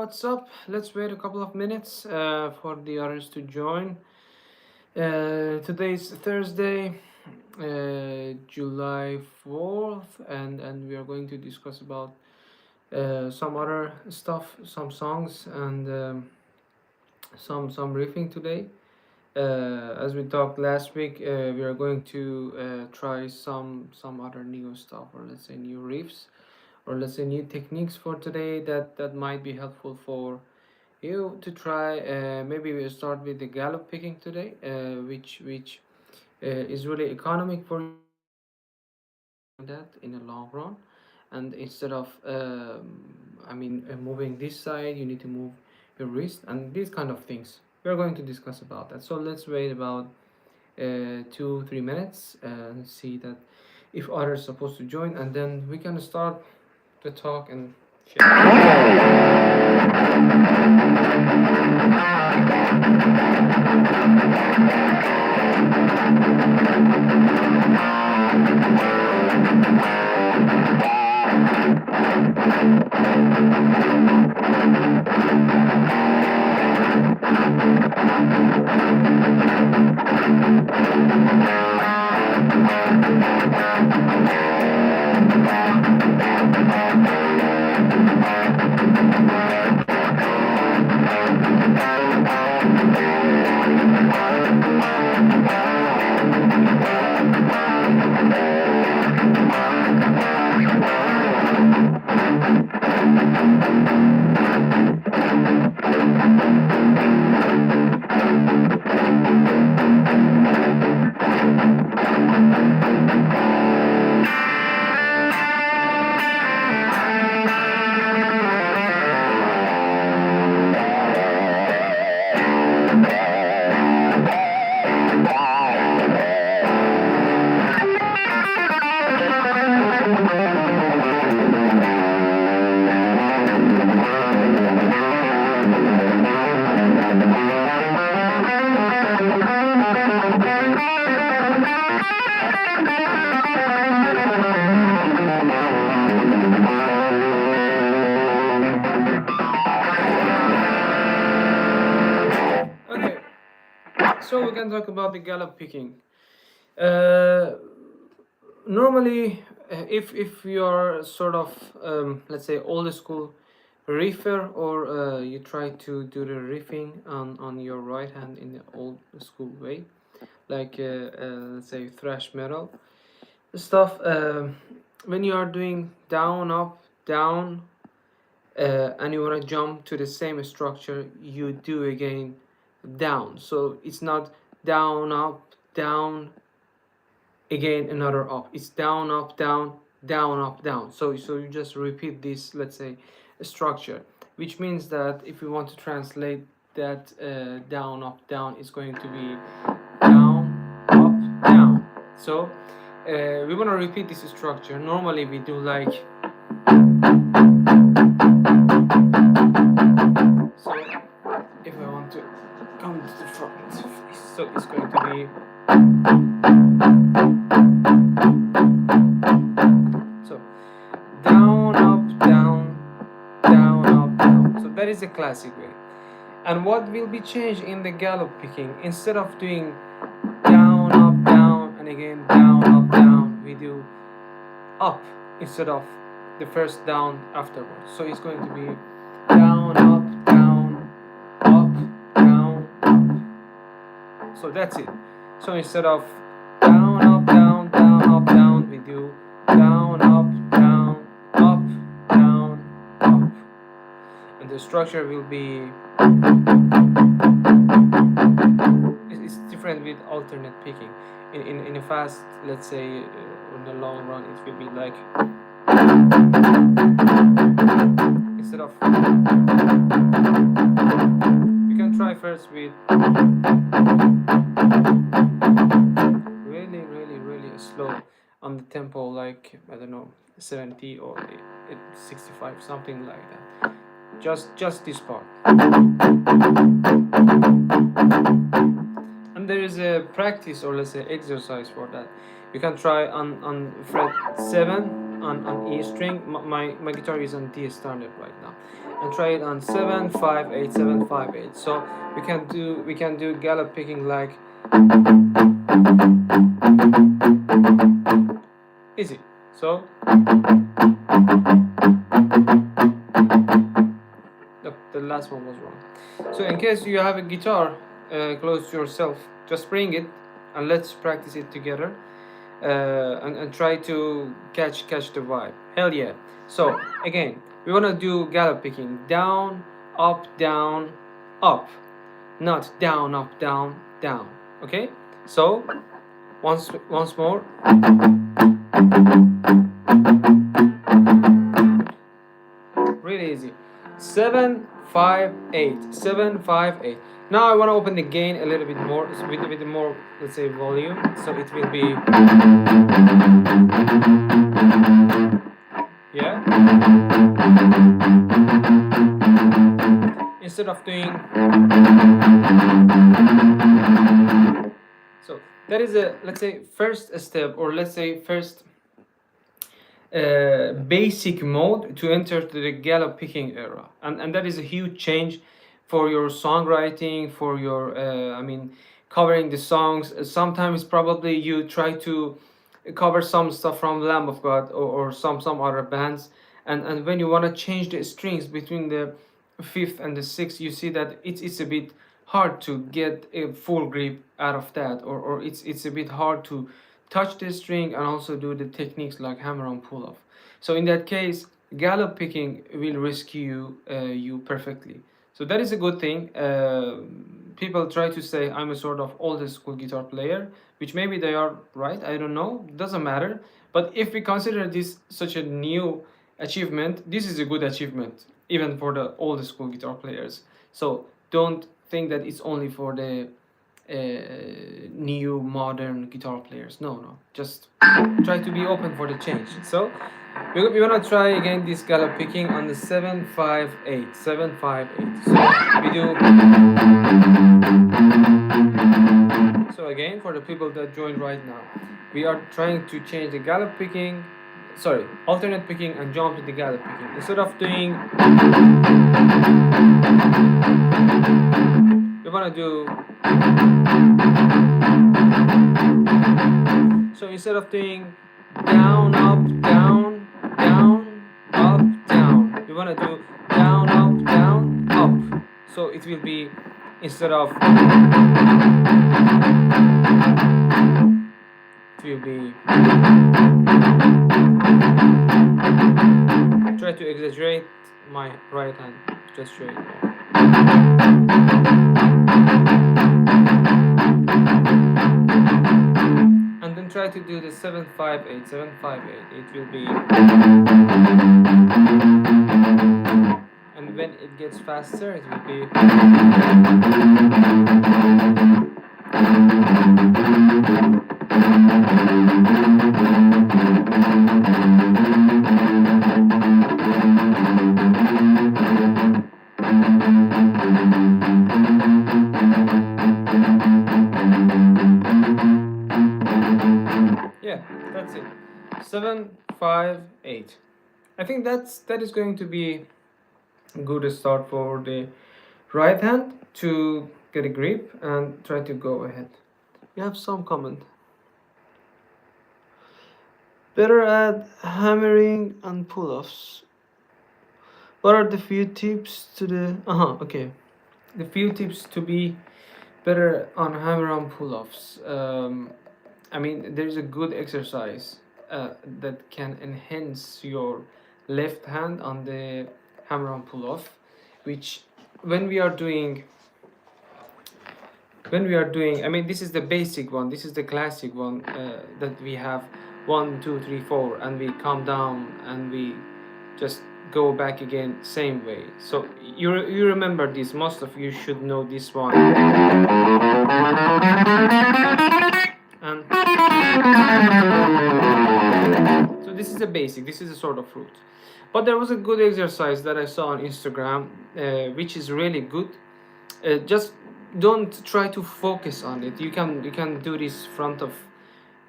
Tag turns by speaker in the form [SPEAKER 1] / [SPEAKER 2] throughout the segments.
[SPEAKER 1] what's up? Let's wait a couple of minutes for the others to join. Today's Thursday, July 4th, and we are going to discuss about some other stuff, some songs, and some riffing today. As we talked last week, we are going to try some other new stuff, or let's say new riffs, or let's say new techniques for today that might be helpful for you to try. Maybe we'll start with the gallop picking today, which is really economic for that in the long run. And instead of moving this side, you need to move your wrist and these kind of things. We're going to discuss about that. So let's wait about 2-3 minutes and see that if others supposed to join, and then we can start the talk and share. Okay, so we can talk about the gallop picking. Normally, if you're sort of let's say old school riffer, or you try to do the riffing on your right hand in the old school way, like let's say thrash metal stuff, when you are doing down up down, and you want to jump to the same structure, you do again down. So it's not down up down again another up, it's down up down down up down. So you just repeat this, let's say, structure, which means that if we want to translate that down up down, it's going to be down up down. So we want to repeat this structure. Normally we do like so. If I want to come to the front, so it's going to be so down up down down up down. So that is the classic way. And what will be changed in the gallop picking, instead of doing down up down and again down up down, we do up instead of the first down afterwards. So it's going to be down up down up down up. So that's it. So instead of down up down down up down, we do down up down up down up, and the structure will be, it's different with alternate picking. In a fast, let's say, in the long run, it will be like, instead of, you can try first with really slow on the tempo, like, I don't know, 70 or 65, something like that. Just this part. And there is a practice, or let's say exercise for that. You can try on fret 7 on E string. My guitar is on D standard right now, and try it on 7-5-8, 7-5-8. So we can do gallop picking like easy. So the last one was wrong. So in case you have a guitar close to yourself, just bring it and let's practice it together, and try to catch the vibe. Hell yeah. So again, we want to do gallop picking: down, up, not down, up, down, down. Okay, so once more. Really easy. 7-5-8, 7-5-8. Now I want to open the gain a little bit more, with a bit more, let's say, volume. So it will be, yeah. Instead of doing, so that is a, let's say, first step, or let's say first basic mode to enter to the gallop picking era, and that is a huge change for your songwriting, for your I mean, covering the songs. Sometimes probably you try to cover some stuff from Lamb of God, or some other bands, and when you want to change the strings between the fifth and the sixth, you see that it's a bit hard to get a full grip out of that, or it's a bit hard to touch the string and also do the techniques like hammer on pull off. So in that case, gallop picking will rescue you perfectly. So that is a good thing. People try to say I'm a sort of old school guitar player, which maybe they are right. I don't know. Doesn't matter. But if we consider this such a new achievement, this is a good achievement, even for the old school guitar players. So don't think that it's only for the new modern guitar players. No, just try to be open for the change. So we want to try again this gallop picking on the 7-5-8, 7-5-8. So we do, so again, for the people that joined right now, we are trying to change the gallop picking, sorry, alternate picking, and jump to the gallop picking. Instead of doing, we want to do, so instead of doing down, up, down, down, up, down, we want to do down, up, down, up. So it will be, instead of, it will be, try to exaggerate my right hand just straight more. And then try to do the 7-5-8, 7-5-8. It will be, and when it gets faster, it will be, yeah, that's it. 7-5-8. I think that is going to be a good start for the right hand to get a grip and try to go ahead. You have some comment. Better at hammering and pull-offs. What are the few tips to the okay, the few tips to be better on hammer on pull-offs? I mean, there's a good exercise that can enhance your left hand on the hammer on pull-off, which when we are doing, I mean, this is the basic one, this is the classic one, that we have 1 2 3 4, and we come down and we just go back again, same way. So you remember this, most of you should know this one. And so this is a basic, this is a sort of root. But there was a good exercise that I saw on Instagram, which is really good. Just don't try to focus on it. You can do this front of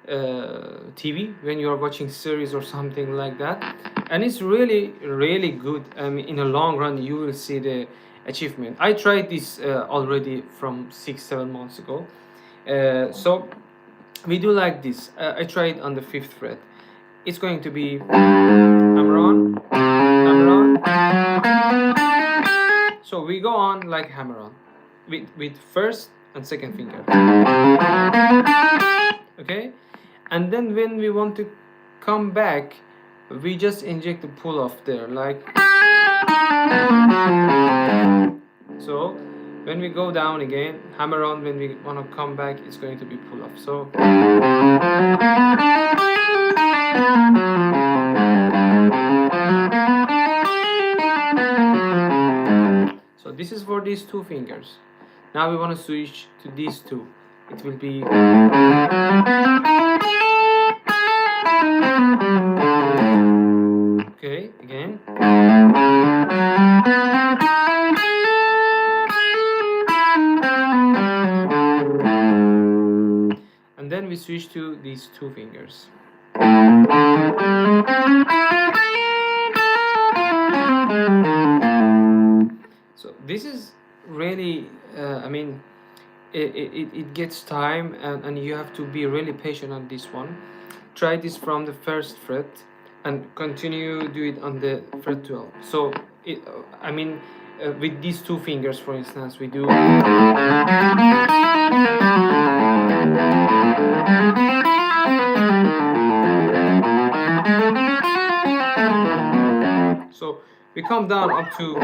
[SPEAKER 1] TV when you are watching series or something like that. and it's really really good. In the long run you will see the achievement. I tried this already from 6-7 months ago. So we do like this. I tried on the 5th fret. It's going to be hammer on, hammer on. So we go on like hammer on with first and second finger. Okay, and then when we want to come back, we just inject the pull off there, like so. When we go down again, hammer on. When we want to come back, it's going to be pull off. So this is for these two fingers. Now we want to switch to these two. It will be okay again. And then we switch to these two fingers. So this is really, it gets time, and you have to be really patient on this one. Try this from the 1st fret and continue do it on the fret 12. So with these two fingers, for instance, we do so we come down up to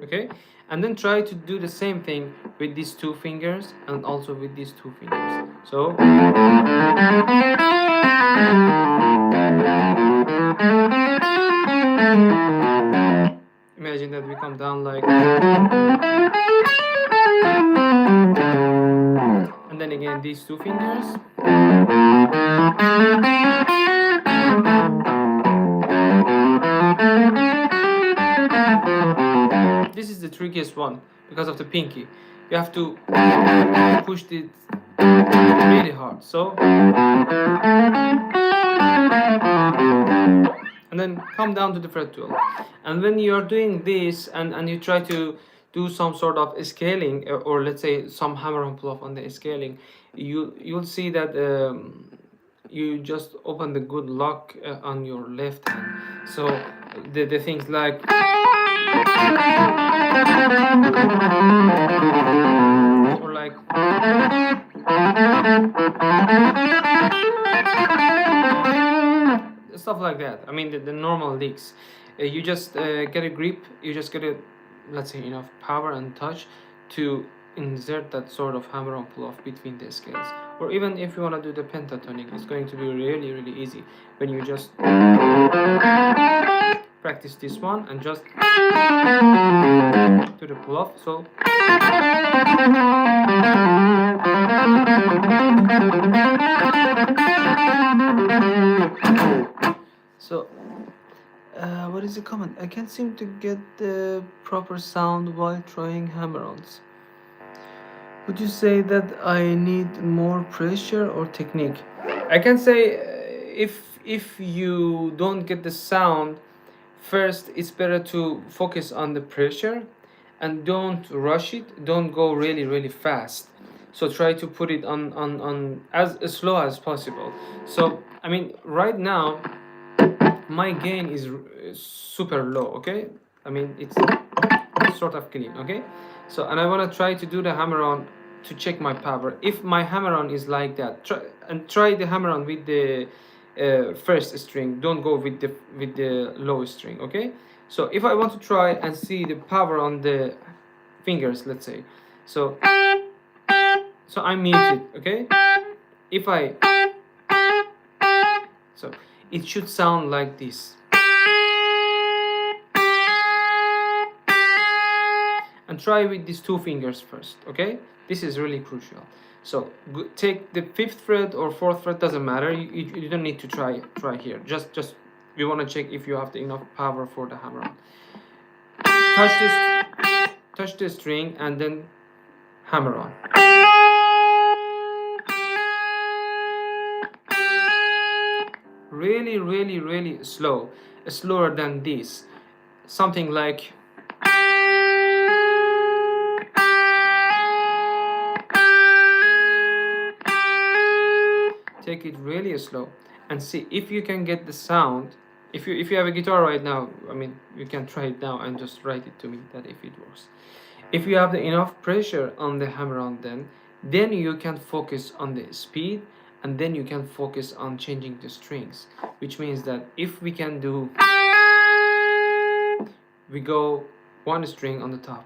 [SPEAKER 1] okay, and then try to do the same thing with these two fingers and also with these two fingers. So imagine that we come down like, and then again these two fingers. This is the trickiest one because of the pinky. You have to push it really hard. So, and then come down to the fret 12. And when you are doing this and you try to do some sort of scaling, or let's say some hammer-on pull-off on the scaling, you'll see that you just open the good lock on your left hand. So the things like or like stuff like that. I mean the normal licks. You just get a grip. You just get a, let's say, enough power and touch to insert that sort of hammer on pull off between the scales. Or even if you want to do the pentatonic, it's going to be really really easy when you just practice this one and just do the pull off. So what is the comment? I can't seem to get the proper sound while trying hammer-ons. Would you say that I need more pressure or technique? I can say if you don't get the sound, first it's better to focus on the pressure and don't rush it. Don't go really really fast. So try to put it on as slow as possible. So I mean right now my gain is super low, okay? I mean it's sort of clean, okay? So and I want to try to do the hammer-on to check my power. If my hammer-on is like that, try the hammer-on with the first string. Don't go with the low string, okay? So if I want to try and see the power on the fingers, let's say, so I mute it, okay? If I, so it should sound like this. And try with these two fingers first, okay? This is really crucial. So take the 5th fret or 4th fret, doesn't matter. You don't need to try here. Just we want to check if you have enough power for the hammer-on. Touch the string and then hammer on. really, really, really slow, slower than this. Something like take it really slow and see if you can get the sound. If you have a guitar right now, I mean, you can try it now and just write it to me that if it works. If you have the enough pressure on the hammer-on, then you can focus on the speed, and then you can focus on changing the strings, which means that if we can do, we go one string on the top,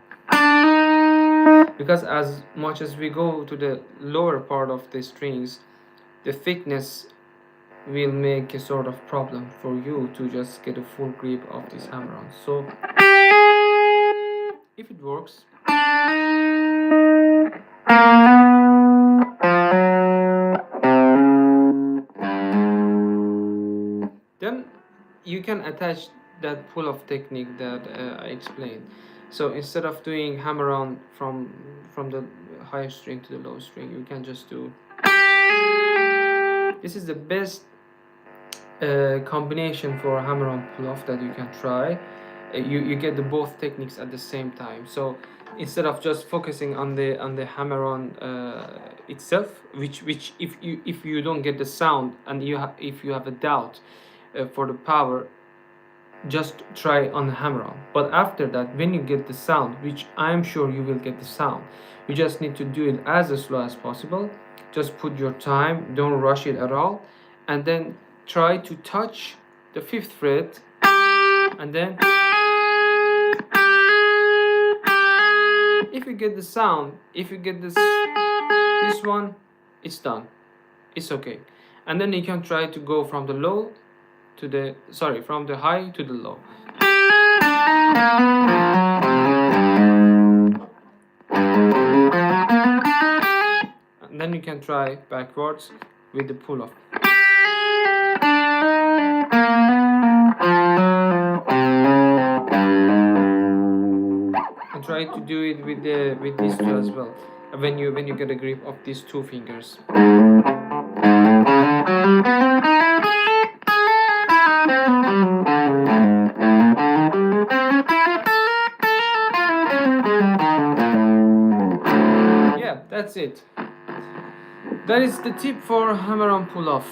[SPEAKER 1] because as much as we go to the lower part of the strings, the thickness will make a sort of problem for you to just get a full grip of this hammer-on. So if it works, then you can attach that pull-off technique that I explained. So instead of doing hammer-on from the high string to the low string, you can just do. This is the best combination for hammer-on pull-off that you can try. You get the both techniques at the same time. So instead of just focusing on the hammer-on itself, which if you don't get the sound and if you have a doubt for the power, just try on the hammer-on. But after that, when you get the sound, which I'm sure you will get the sound, you just need to do it as slow as possible. Just put your time, don't rush it at all, and then try to touch the 5th fret, and then if you get the sound, if you get this one, it's done, it's okay. And then you can try to go from the low to the from the high to the low. And then you can try backwards with the pull-off. And try to do it with these two as well. When you get a grip of these 2 fingers. Yeah, that's it. That is the tip for hammer-on pull-off.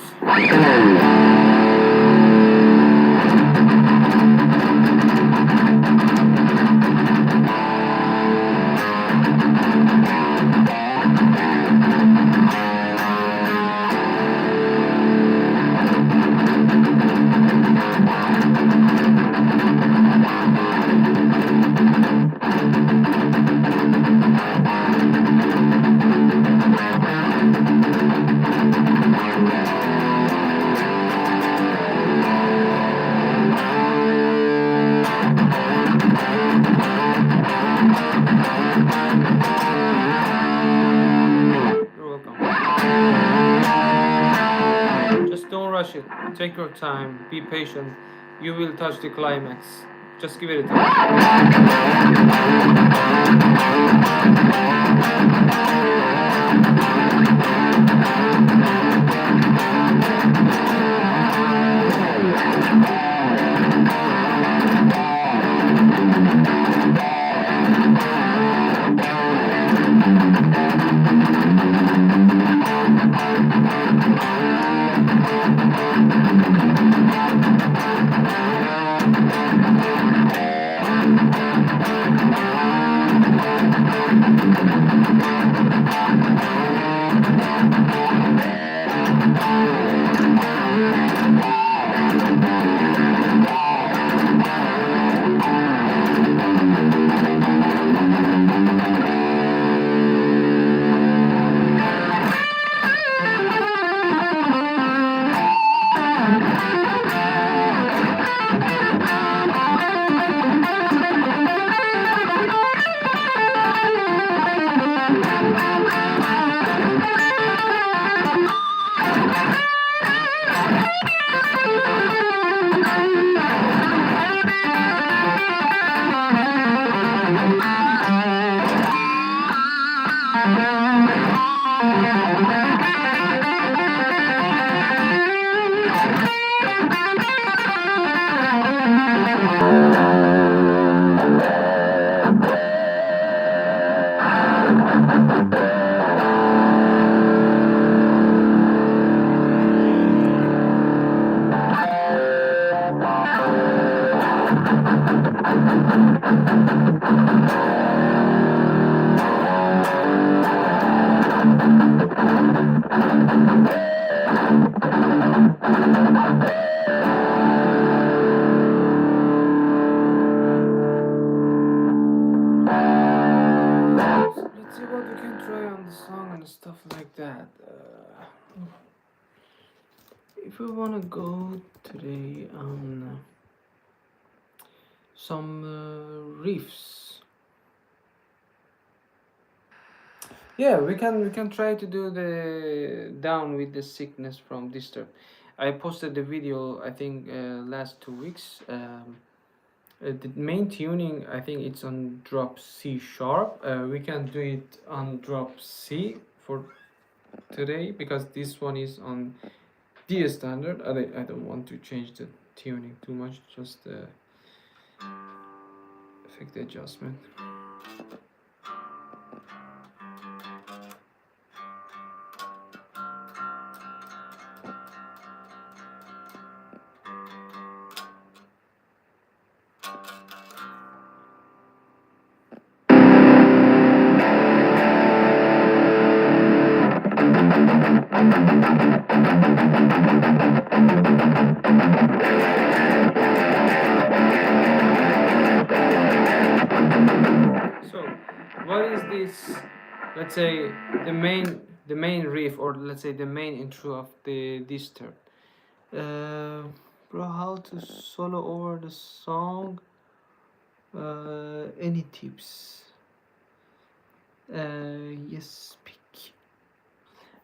[SPEAKER 1] Rush it. Take your time. Be patient. You will touch the climax. Just give it a time. Let's see what we can try on the song and stuff like that. If we want to go today on some riffs, yeah, we can try to do the Down with the Sickness from Disturb. I posted the video, I think, last 2 weeks. The main tuning, I think it's on drop C sharp. We can do it on drop C for today because this one is on D standard. I don't want to change the tuning too much, just effect adjustment. So what is this, let's say, the main riff, or let's say the main intro of the Disturb? Bro, how to solo over the song? Any tips? Yes, pick.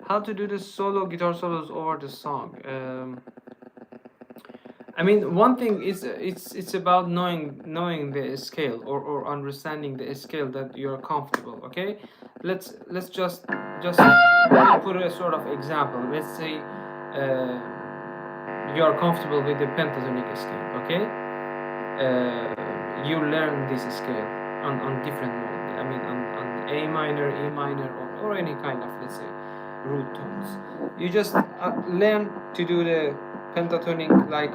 [SPEAKER 1] How to do the guitar solos over the song? I mean, one thing is it's about knowing the scale, or understanding the scale that you're comfortable. Okay, let's just put a sort of example. Let's say you're comfortable with the pentatonic scale. Okay, you learn this scale on different modes. I mean, on A minor, E minor, or any kind of, let's say, root tones. You just learn to do the pentatonic like.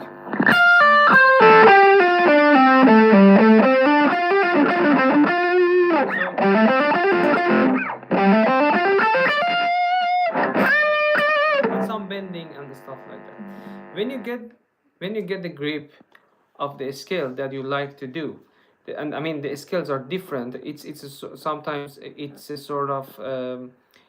[SPEAKER 1] With some bending and stuff like that. When you get the grip of the scale that you like to do, and I mean the scales are different. Sometimes it's a sort of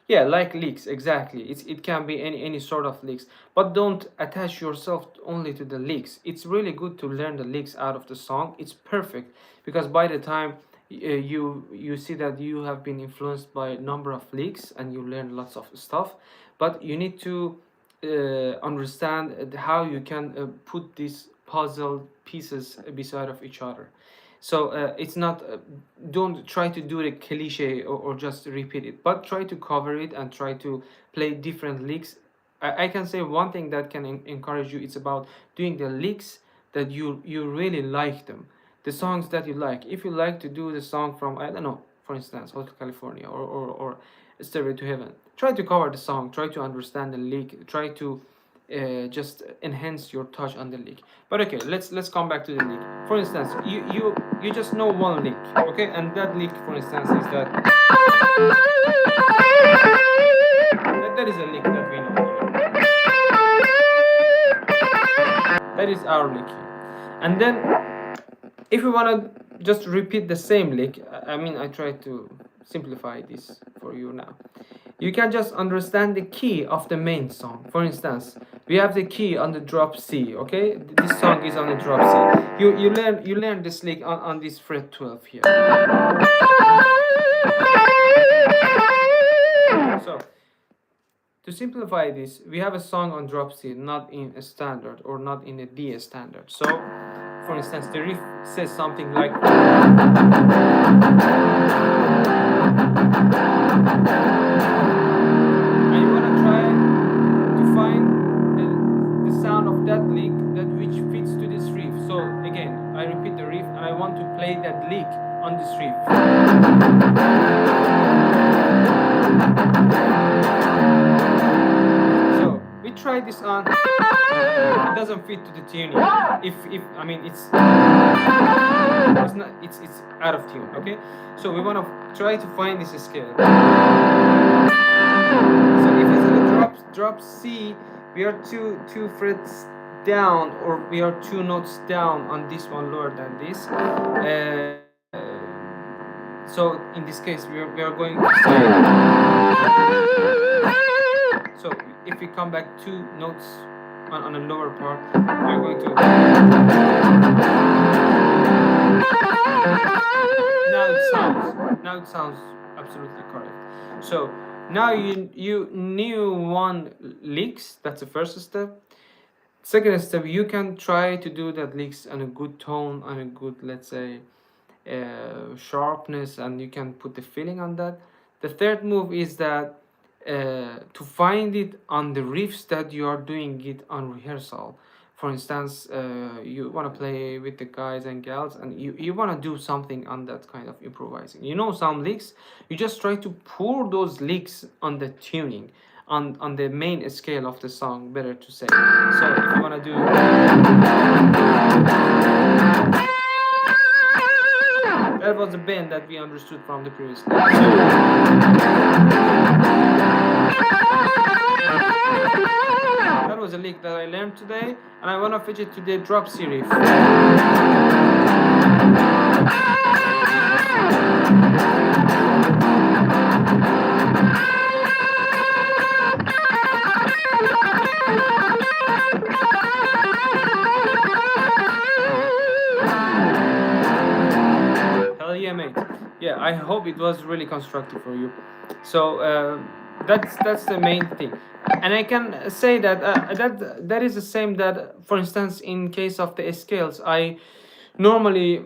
[SPEAKER 1] yeah, like licks, exactly. It can be any sort of licks, but don't attach yourself only to the licks. It's really good to learn the licks out of the song. It's perfect because by the time you see that you have been influenced by a number of licks and you learn lots of stuff, but you need to understand how you can put these puzzle pieces beside of each other. So it's not, don't try to do the cliche or just repeat it, but try to cover it and try to play different licks. I can say one thing that can encourage you, it's about doing the licks that you really like them, the songs that you like. If you like to do the song from, I don't know, for instance, Hotel California or Stairway to Heaven, try to cover the song, try to understand the lick, try to just enhance your touch on the lick. But okay, let's come back to the lick. For instance, you just know one lick, okay, and that lick, for instance, is that that is a lick that we know here. That is our lick here. And then if we want to just repeat the same lick, I mean, I try to simplify this for you now. You can just understand the key of the main song. For instance, we have the key on the drop C, okay? This song is on the drop C. You learn this lick on this fret 12 here. So, to simplify this, we have a song on drop C, not in a standard or not in a D standard. So, for instance, the riff says something like, and you want to try to find the sound of that lick which fits to this riff. So again, I repeat the riff. I want to play that lick on this riff. So we try this on. It doesn't fit to the tuning. If I mean it's not, it's out of tune. Okay, so we want to try to find this scale. So if it's in a drop C, we are two frets down, or we are 2 notes down on this one lower than this. So in this case, we are going to say. So if we come back 2 notes on a lower part, we are going to. Now it sounds absolutely correct. So now you knew 1 licks. That's the first step. Second step, you can try to do that licks on a good tone, on a good, let's say, sharpness, and you can put the feeling on that. The third move is that to find it on the riffs that you are doing it on rehearsal. For instance, you want to play with the guys and gals, and you want to do something on that kind of improvising. You know some licks, you just try to pour those licks on the tuning, on the main scale of the song, better to say. So if you want to do. That was the bend that we understood from the previous lecture. That was a lick that I learned today, and I want to fetch it to the drop C riff. Yeah, mate. Yeah, I hope it was really constructive for you. So that's the main thing, and I can say that that is the same. That, for instance, in case of the scales, I normally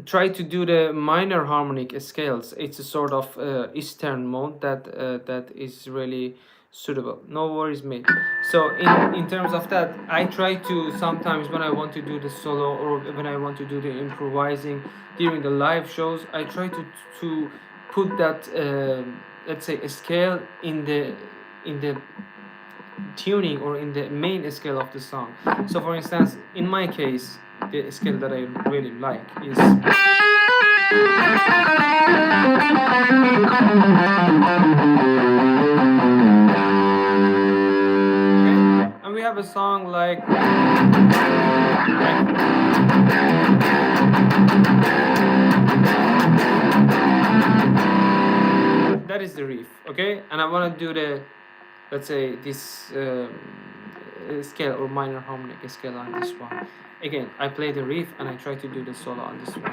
[SPEAKER 1] try to do the minor harmonic scales. It's a sort of Eastern mode that is really suitable. No worries, mate. So in terms of that, I try to sometimes, when I want to do the solo or when I want to do the improvising during the live shows, I try to put that let's say a scale in the tuning or in the main scale of the song. So for instance, in my case, the scale that I really like is. And we have a song like that is the riff, okay? And I want to do the, let's say, this scale or minor harmonic scale on this one. Again, I play the riff and I try to do the solo on this one.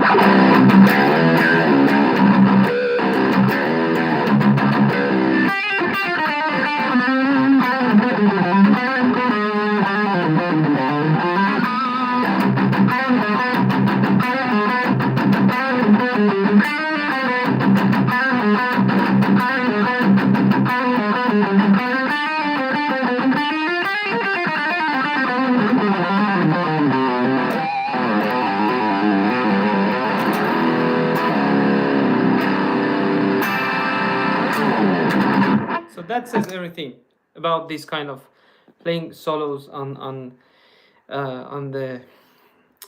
[SPEAKER 1] So that says everything about this kind of playing solos on the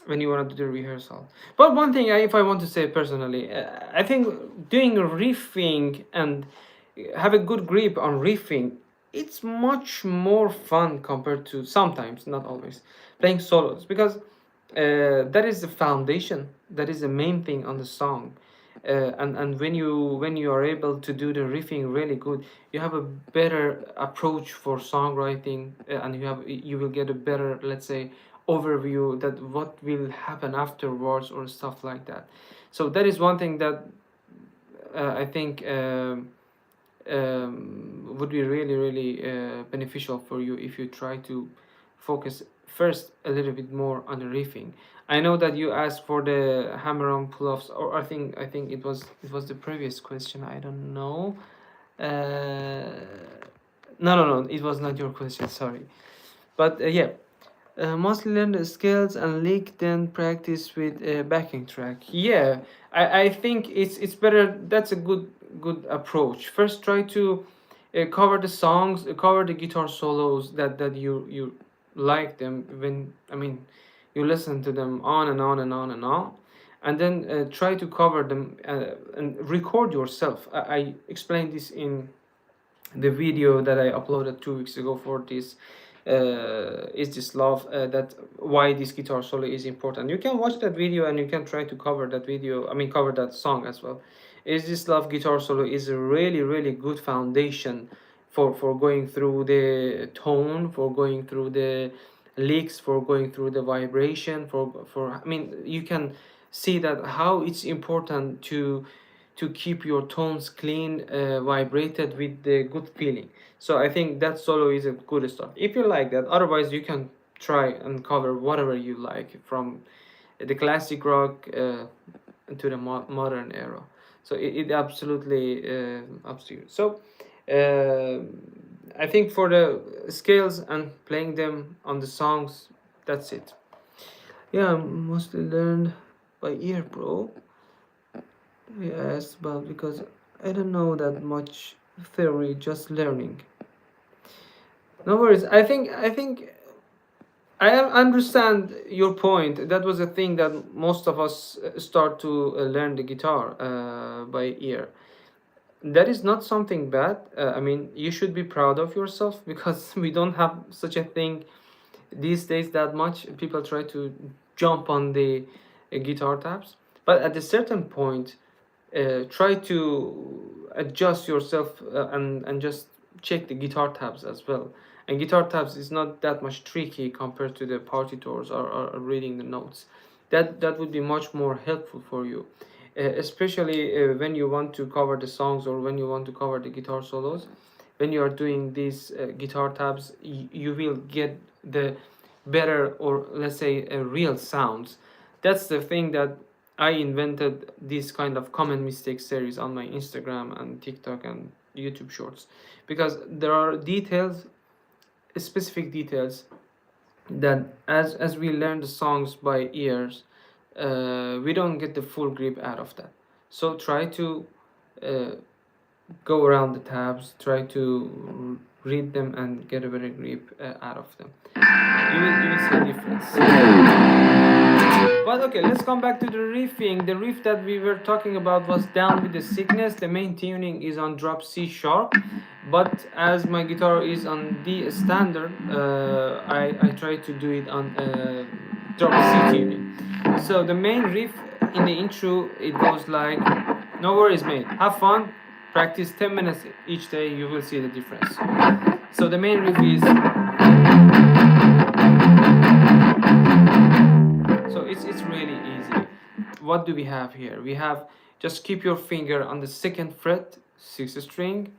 [SPEAKER 1] when you want to do the rehearsal. But one thing, if I want to say personally, I think doing riffing and have a good grip on riffing, it's much more fun compared to sometimes, not always, playing solos, because that is the foundation, that is the main thing on the song. And when you are able to do the riffing really good, you have a better approach for songwriting, and you will get a better, let's say, overview that what will happen afterwards or stuff like that. So that is one thing that I think would be really beneficial for you if you try to focus first a little bit more on the riffing. I know that you asked for the hammer-on pull-offs, or I think it was the previous question. I don't know. No, it was not your question. Sorry, but yeah. mostly learn the scales and lick, then practice with a backing track. Yeah, I think it's better. That's a good approach. First, try to cover the songs, cover the guitar solos that you like them when, I mean, you listen to them on and on and on and on, and then try to cover them and record yourself. I explained this in the video that I uploaded 2 weeks ago for this Is This Love, that why this guitar solo is important. You can watch that video and you can try to cover that video, I mean cover that song as well. Is This Love guitar solo is a really good foundation for going through the tone, for going through the licks, for going through the vibration, for I mean, you can see that how it's important to keep your tones clean, vibrated with the good feeling. So I think that solo is a good start if you like that. Otherwise, you can try and cover whatever you like, from the classic rock to the modern era. So it absolutely up to you. So uh, I think for the scales and playing them on the songs, that's it. Yeah, mostly learned by ear, bro. Yes, but because I don't know that much theory, just learning. No worries. I think understand your point. That was a thing that most of us start to learn the guitar by ear. That is not something bad. I mean, you should be proud of yourself because we don't have such a thing these days that much. People try to jump on the guitar tabs, but at a certain point, try to adjust yourself and just check the guitar tabs as well. And guitar tabs is not that much tricky compared to the partitures or reading the notes. That would be much more helpful for you, especially when you want to cover the songs or when you want to cover the guitar solos. When you are doing these guitar tabs, you will get the better, or let's say real sounds. That's the thing that I invented this kind of common mistakes series on my Instagram and TikTok and YouTube shorts, because there are details, specific details, that as we learn the songs by ears, we don't get the full grip out of that. So try to uh, go around the tabs, try to read them and get a better grip out of them. You will see a difference. But okay, let's come back to the riffing. The riff that we were talking about was Down with the Sickness. The main tuning is on drop C sharp, but as my guitar is on D standard, I try to do it on drop C tuning. So the main riff in the intro, it goes like, no worries mate, have fun, practice 10 minutes each day, you will see the difference. So the main riff is, it's really easy. What do we have here? We have, just keep your finger on the 2nd fret, 6th string,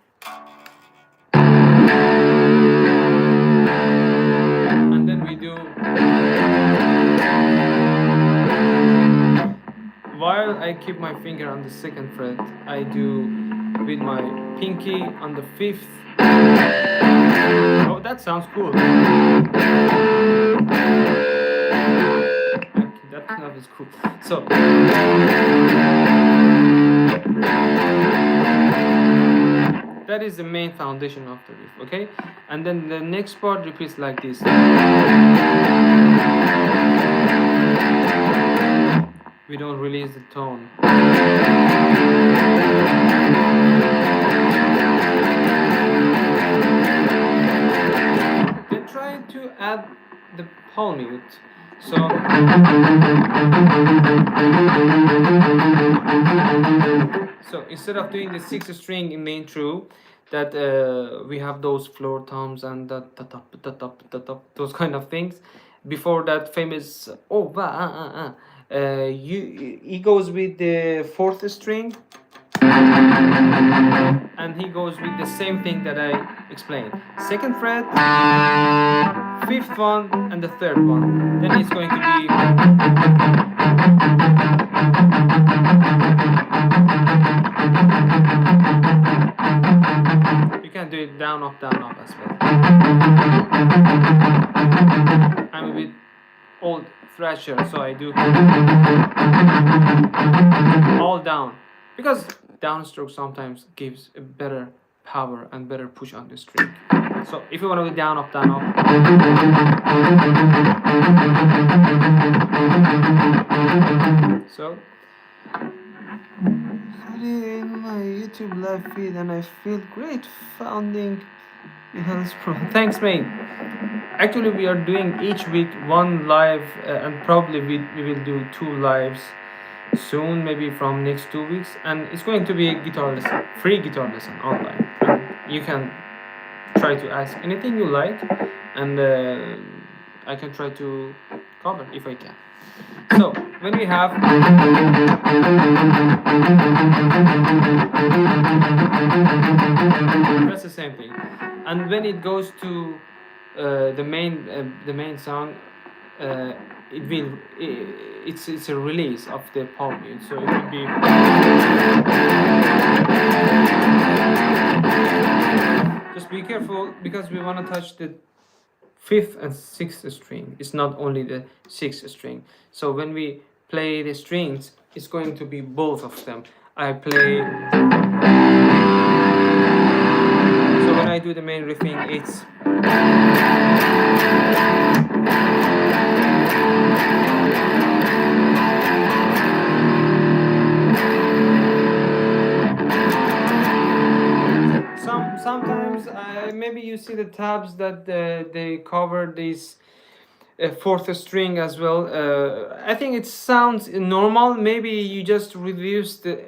[SPEAKER 1] and then we do, while I keep my finger on the 2nd fret, I do with my pinky on the 5th. Oh, that sounds cool. That note is cool. So that is the main foundation of the riff, okay? And then the next part repeats like this. We don't release the tone. Then try to add the palm mute. So instead of doing the 6th string in the intro, that we have those floor toms and those kind of things. Before that famous he goes with the 4th string, and he goes with the same thing that I explained. 2nd fret, 5th one, and the 3rd one. Then it's going to be, you can do it down, up as well. I'm a bit thrasher, so I do all down, because downstroke sometimes gives a better power and better push on the string. So if you want to go down up, so in my YouTube live feed, and I feel great founding Johannes Pro. Thanks, mate. Actually, we are doing each week one live, and probably we will do 2 lives soon, maybe from next 2 weeks, and it's going to be a guitar lesson, free guitar lesson online. And you can try to ask anything you like, and I can try to cover if I can. So when we have that's the same thing, and when it goes to the main sound, it's a release of the palm mute, so it will be just be careful, because we want to touch the 5th and 6th string. It's not only the 6th string. So when we play the strings, it's going to be both of them. I play. So when I do the main riffing, it's. Sometimes maybe you see the tabs that they cover this 4th string as well. I think it sounds normal. Maybe you just reduce the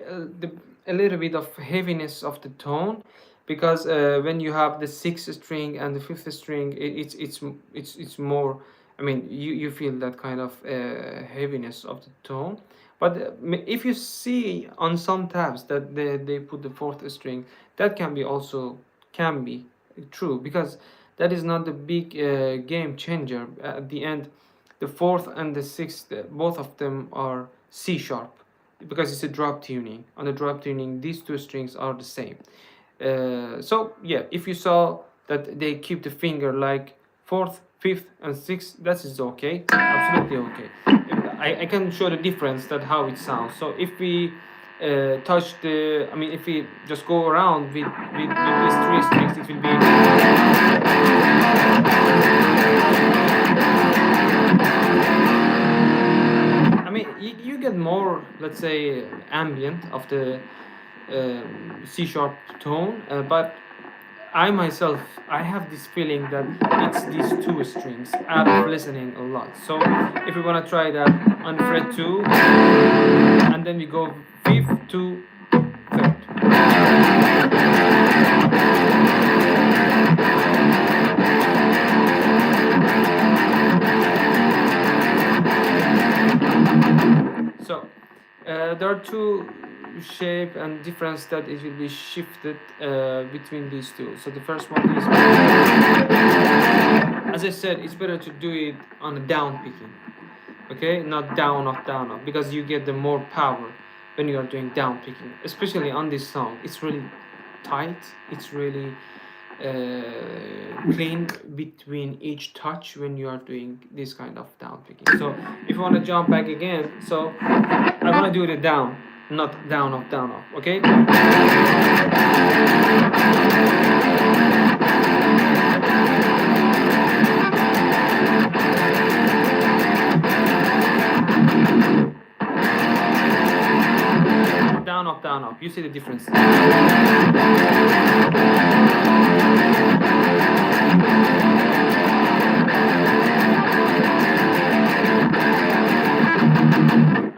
[SPEAKER 1] a little bit of heaviness of the tone, because when you have the 6th string and the 5th string, it's more. I mean, you feel that kind of heaviness of the tone. But if you see on some tabs that they put the 4th string, that can be true, because that is not the big game changer. At the end, the 4th and the 6th, both of them are C sharp, because it's a drop tuning. On the drop tuning, these 2 strings are the same. So yeah, if you saw that they keep the finger like 4th, 5th, and 6th, that is okay, absolutely okay. I can show the difference, that how it sounds. So if we touch the, I mean, if we just go around with these 3 strings, it will be. I mean, you get more, let's say, ambient of the C sharp tone, but I myself, I have this feeling that it's these 2 strings out of listening a lot. So if we want to try that on fret 2, and then we go 5th to 3rd. So there are 2 shape and difference that it will be shifted between these 2. So the first one is, as I said, it's better to do it on a down picking, okay, not down up, because you get the more power when you are doing down picking, especially on this song. It's really tight, it's really clean between each touch when you are doing this kind of down picking. So if you want to jump back again, so I want to do the down, not down up, okay? Down up. You see the difference.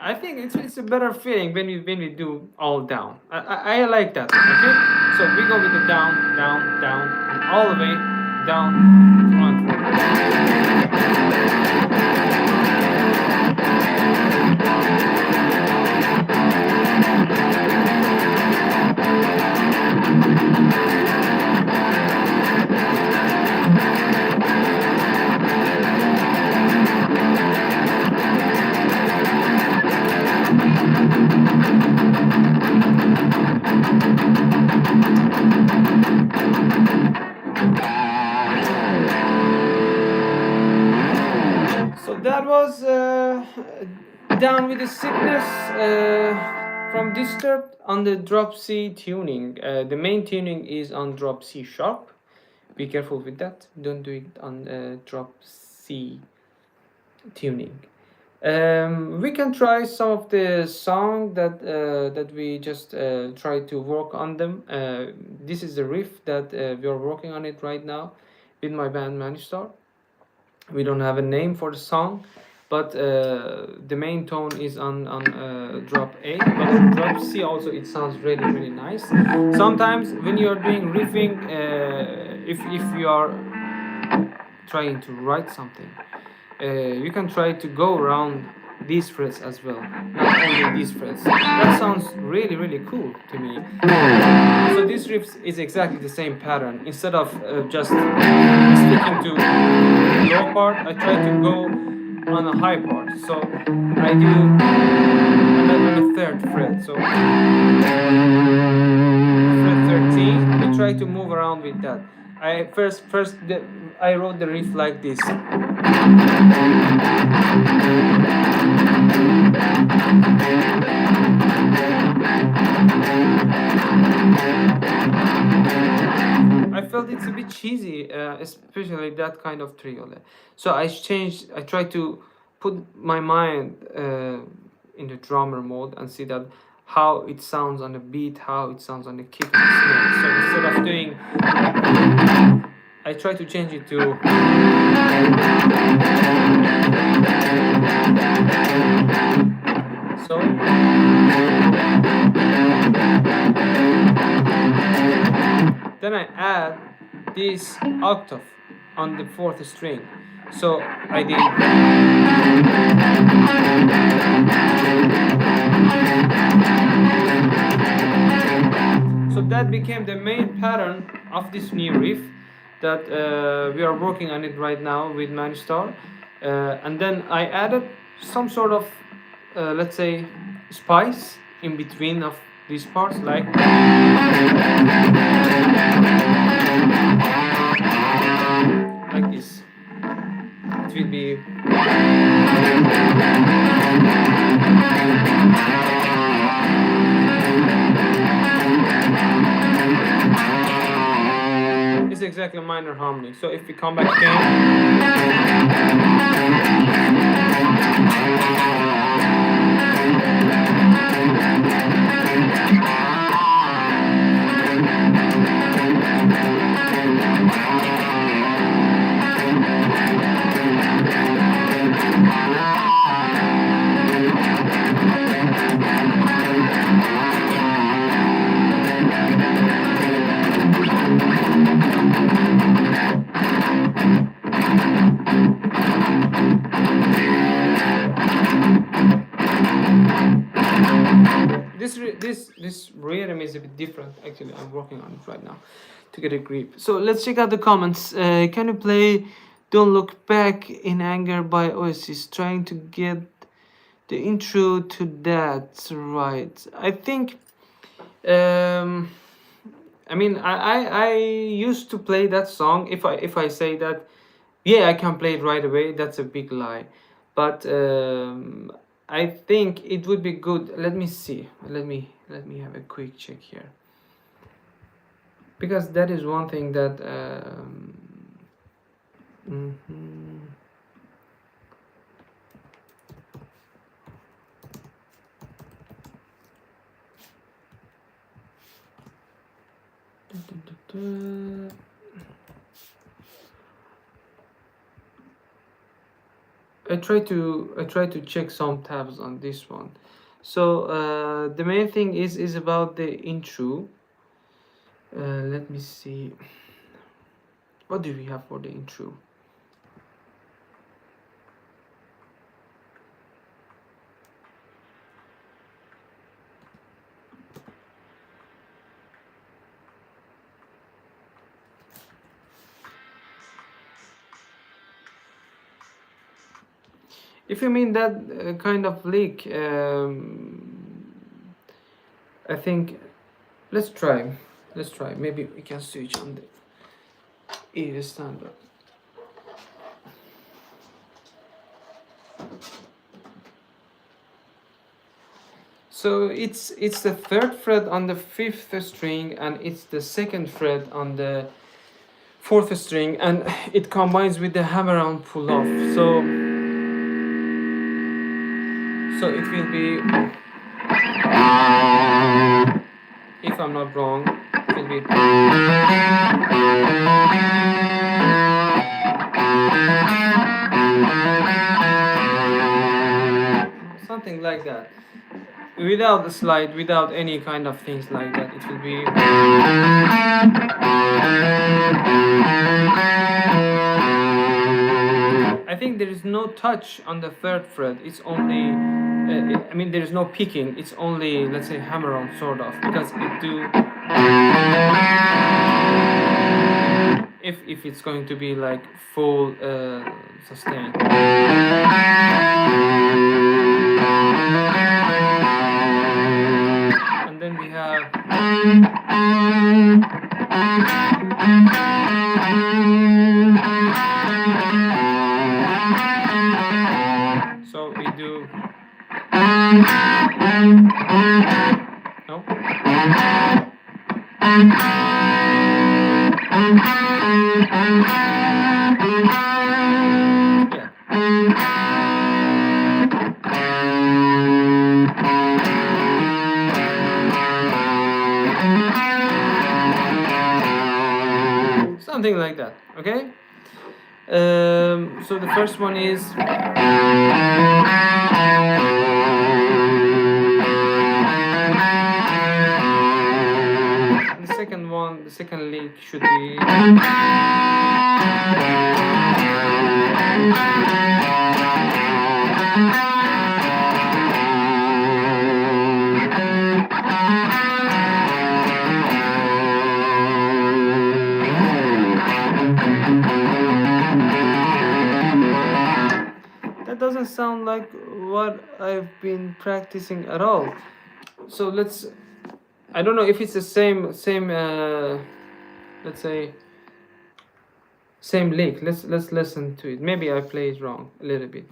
[SPEAKER 1] I think it's a better feeling when we do all down. I like that. Okay, so we go with the down, and all the way down, on. So that was Down with the Sickness from Disturbed on the drop C tuning. The main tuning is on drop C sharp. Be careful with that. Don't do it on drop C tuning. We can try some of the song that we just try to work on them. This is the riff that we are working on it right now with my band Manistar. We don't have a name for the song, but the main tone is on drop A, but on drop C also it sounds really nice. Sometimes when you are doing riffing, if you are trying to write something, you can try to go around these frets as well, not only these frets. That sounds really cool to me. So this riff is exactly the same pattern. Instead of just sticking to the low part, I try to go on a high part. So I do on the third fret. So fret 13. We try to move around with that. I wrote the riff like this. I felt it's a bit cheesy, especially that kind of trio. So I try to put my mind in the drummer mode and see that how it sounds on the beat, how it sounds on the kick and snare. So instead of doing, I try to change it to so. Then I add this octave on the fourth string. So I did. So that became the main pattern of this new riff that we are working on it right now with Manistar. And then I added some sort of, let's say, spice in between of these parts, like this. It will be it's exactly a minor harmony. So if we come back this rhythm is a bit different. Actually, I'm working on it right now to get a grip. So let's check out the comments. Can you play "Don't Look Back in Anger" by Oasis? Trying to get the intro to that right. I think. I mean, I used to play that song. If I say that, yeah, I can play it right away, that's a big lie. But I think it would be good. Let me see. Let me have a quick check here. Because that is one thing that I try to check some tabs on this one. So the main thing is about the intro. Let me see. What do we have for the intro? If you mean that kind of leak, I think let's try. Maybe we can switch on the EV standard. So it's the third fret on the fifth string, and it's the second fret on the fourth string, and it combines with the hammer on pull off. So it will be, if I'm not wrong, it will be something like that, without the slide, without any kind of things like that. It will be, I think there is no touch on the third fret. It's only, I mean, there is no picking. It's only, let's say, hammer on, sort of, because it do, if it's going to be like full sustain. And then we have, so we do, no, something like that. Okay. So the first one is, the second one, the second lick should be, that doesn't sound like what I've been practicing at all. So let's, I don't know if it's the same let's say same lick. Let's listen to it. Maybe I played wrong a little bit.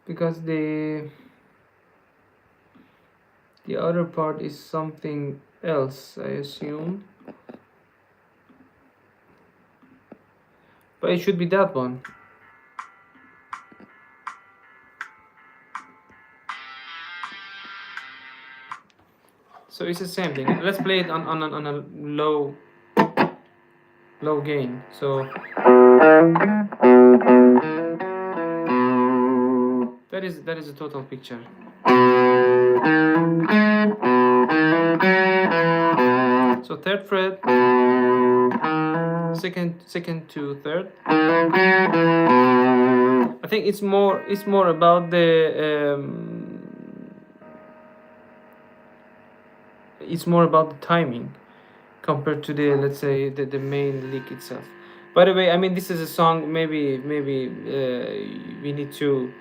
[SPEAKER 1] Because the other part is something else, I assume. But it should be that one. So it's the same thing. Let's play it on a low gain. So that is the total picture. So third fret, second to third. I think it's more about the it's more about the timing compared to the, let's say, the main lick itself. By the way, I mean, this is a song, maybe we need to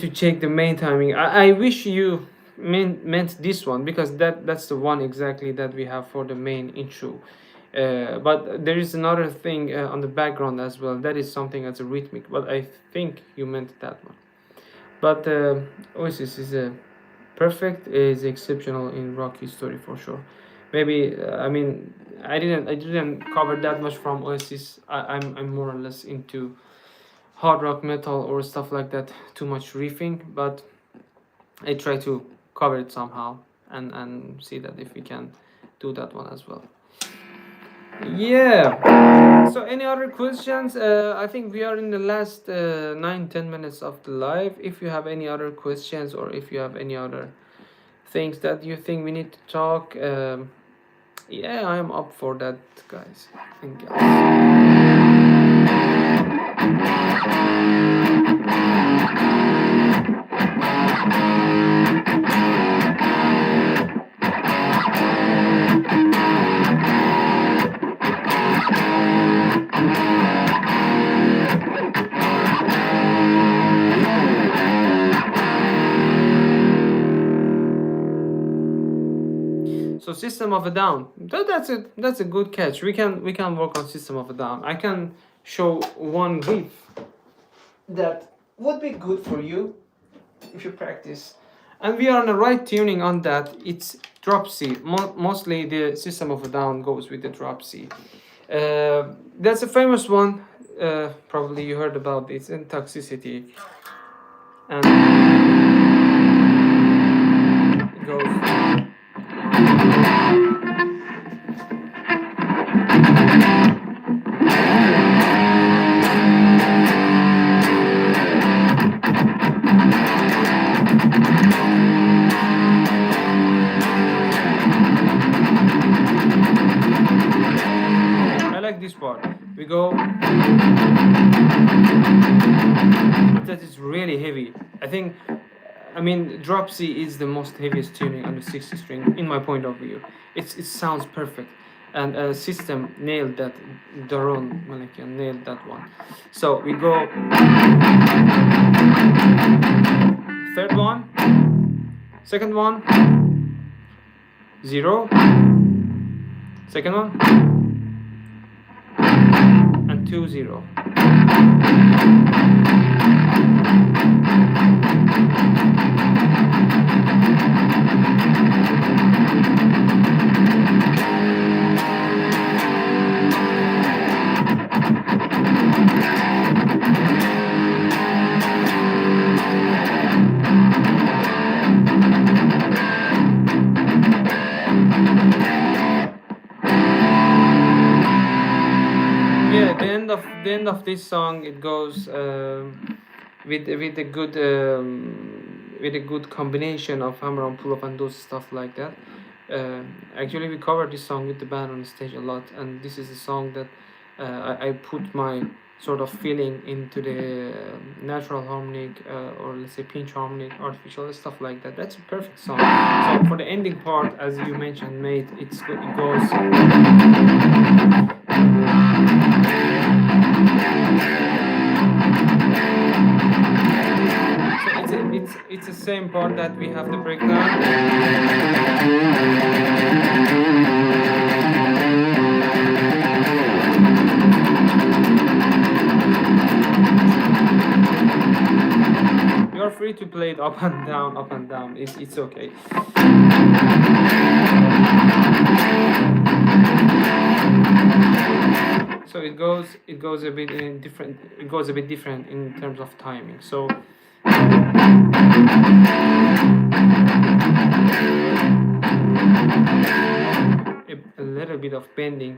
[SPEAKER 1] check the main timing. I wish you meant this one, because that's the one exactly that we have for the main intro. But there is another thing on the background as well. That is something that's a rhythmic, but I think you meant that one. But Oasis is a perfect, is exceptional in rock history for sure. Maybe I mean, I didn't cover that much from Oasis. I'm more or less into hard rock, metal, or stuff like that. Too much riffing, but I try to cover it somehow and see that if we can do that one as well. Yeah. So any other questions? I think we are in the last 9-10 minutes of the live. If you have any other questions, or if you have any other things that you think we need to talk, yeah, I am up for that, guys. Thank you. So System of a Down. That's a good catch. We can work on System of a Down. I can show one riff that would be good for you if you practice. And we are on the right tuning on that. It's drop C. Mostly the System of a Down goes with the drop C. That's a famous one. Probably you heard about it. It's in Toxicity. And it goes. This part we go, that is really heavy. I mean drop C is the most heaviest tuning on the 60 string in my point of view. It sounds perfect, and System nailed that. Daron Malakian nailed that one. So we go third one, second one, 0, second one, and 2, 0. Yeah, the end of this song, it goes with a good combination of hammer on pull up and those stuff like that. Actually, we covered this song with the band on stage a lot, and this is a song that I put my sort of feeling into the natural harmonic, or let's say pinch harmonic, artificial stuff like that. That's a perfect song. So for the ending part, as you mentioned, mate, it goes. So it's the same part that we have the breakdown. You're free to play it up and down. It's okay. So it goes a bit different. It goes a bit different in terms of timing. So a little bit of bending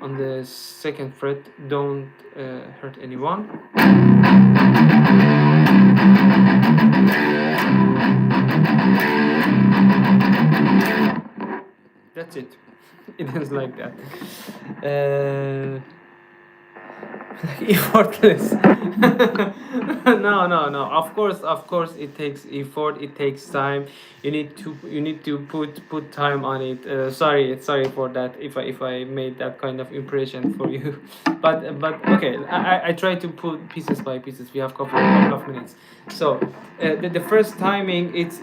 [SPEAKER 1] on the second fret. Don't hurt anyone. That's it. It is like that. Effortless. No. Of course, it takes effort. It takes time. You need to put time on it. Sorry for that. If I made that kind of impression for you, but okay. I try to put pieces by pieces. We have couple of minutes. So the first timing, it's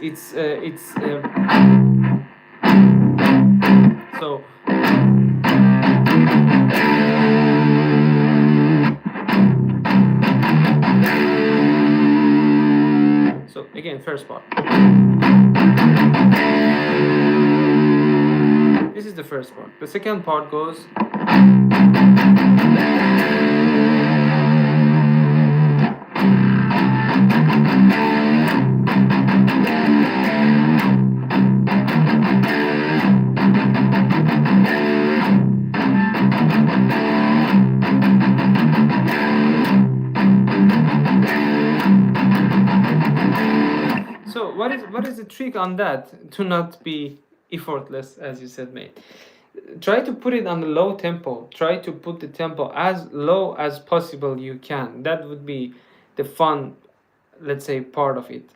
[SPEAKER 1] so. So again, first part. This is the first part. The second part goes. So what is the trick on that to not be effortless, as you said, mate? Try to put it on the low tempo. Try to put the tempo as low as possible you can. That would be the fun, let's say, part of it.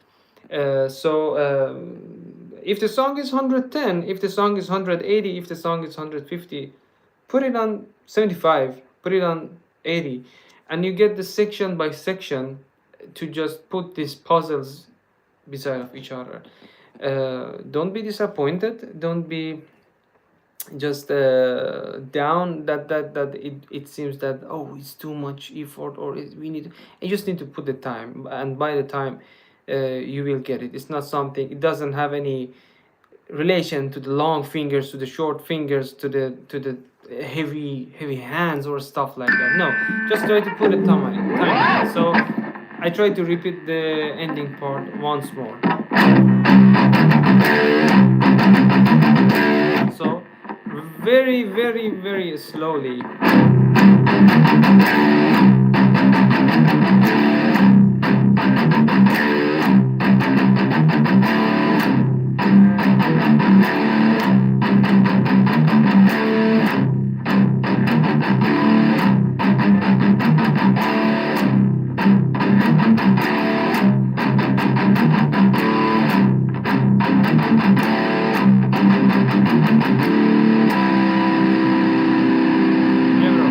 [SPEAKER 1] If the song is 110, if the song is 180, if the song is 150, put it on 75, put it on 80, and you get the section by section to just put these puzzles beside of each other. Don't be disappointed. Don't be just down, that it seems that, oh, it's too much effort, or we need, you just need to put the time, and by the time you will get it. It's not something, it doesn't have any relation to the long fingers, to the short fingers, to the heavy hands or stuff like that. No, just try to put a time on it. So I try to repeat the ending part once more. So very, very, very slowly. Yeah, bro.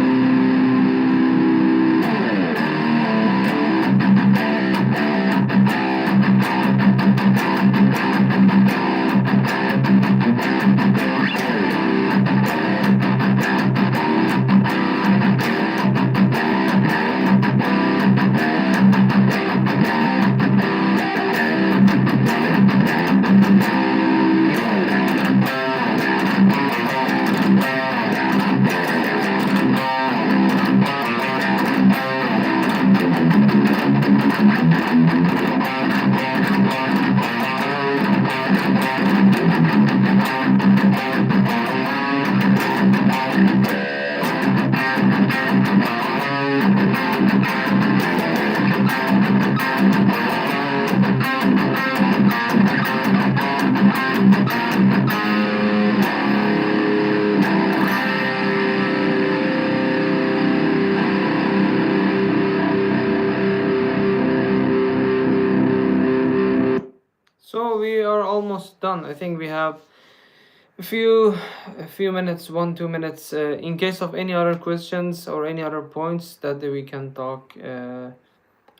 [SPEAKER 1] So we are almost done. I think we have a few minutes, 1 2 minutes, in case of any other questions or any other points that we can talk.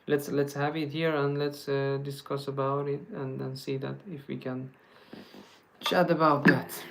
[SPEAKER 1] Let's have it here, and let's discuss about it, and then see that if we can chat about that.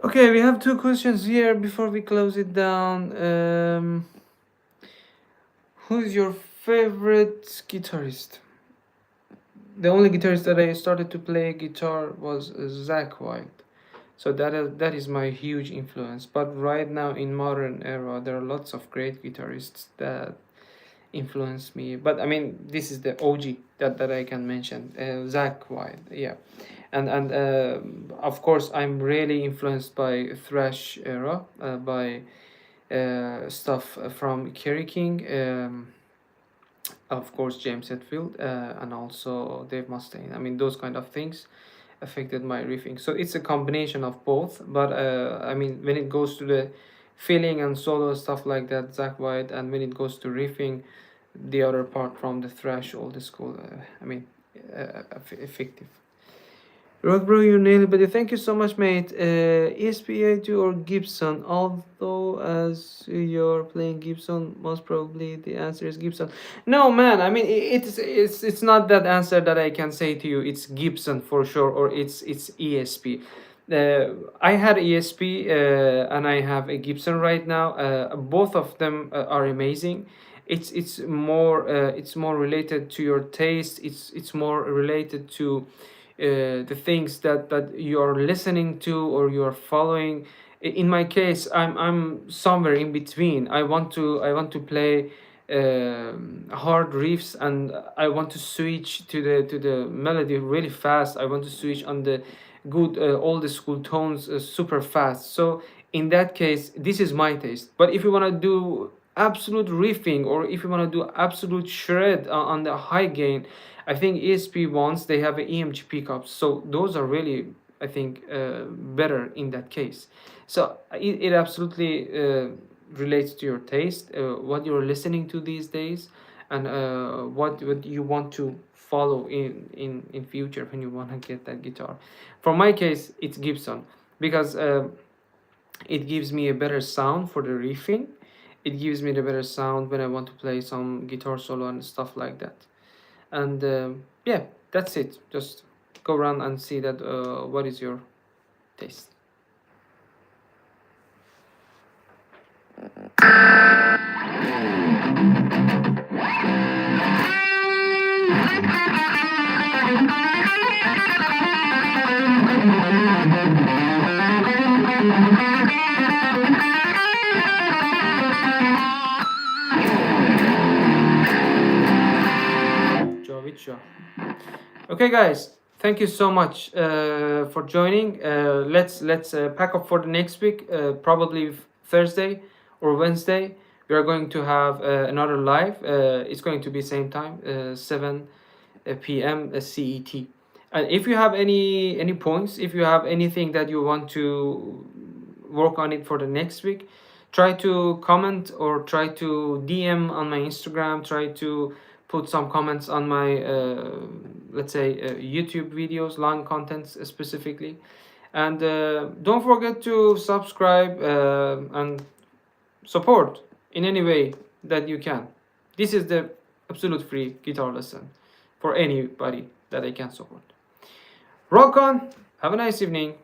[SPEAKER 1] Okay, we have two questions here before we close it down. Who's your favorite guitarist? The only guitarist that I started to play guitar was Zakk Wylde. So that is my huge influence. But right now in modern era, there are lots of great guitarists that influenced me. But I mean, this is the OG that I can mention, Zach White, yeah. And of course, I'm really influenced by thrash era, by stuff from Kerry King, of course James Hetfield, and also Dave Mustaine. I mean, those kind of things affected my riffing. So it's a combination of both. But I mean, when it goes to the filling and solo stuff like that, Zach White, and when it goes to riffing, the other part from the thrash old school. I mean, effective. Rock bro, you nailed it, buddy. Thank you so much, mate. ESP82 or Gibson? Although, as you're playing Gibson, most probably the answer is Gibson. No, man. I mean, it's not that answer that I can say to you. It's Gibson for sure, or it's ESP. I had ESP, and I have a Gibson right now. Both of them are amazing. It's more related to your taste. It's more related to the things that you're listening to or you're following. In my case, I'm somewhere in between. I want to play hard riffs, and I want to switch to the melody really fast. I want to switch on the good old school tones super fast. So in that case, this is my taste. But if you want to do absolute riffing, or if you want to do absolute shred on the high gain, I think ESP ones, they have EMG pickups, so those are really, I think, better in that case. So it absolutely relates to your taste, what you're listening to these days, and what you want to follow in future when you want to get that guitar. For my case, it's Gibson, because it gives me a better sound for the riffing. It gives me the better sound when I want to play some guitar solo and stuff like that. And yeah, that's it. Just go around and see that what is your taste. Jovic. Okay, guys, thank you so much for joining. Let's pack up for the next week. Probably Thursday or Wednesday, we are going to have another live. It's going to be same time, 7 p.m. CET. And if you have any points, if you have anything that you want to work on it for the next week, try to comment or try to DM on my Instagram. Try to put some comments on my let's say YouTube videos, long contents specifically. And don't forget to subscribe and support in any way that you can. This is the absolute free guitar lesson for anybody that I can support. Rock on, have a nice evening.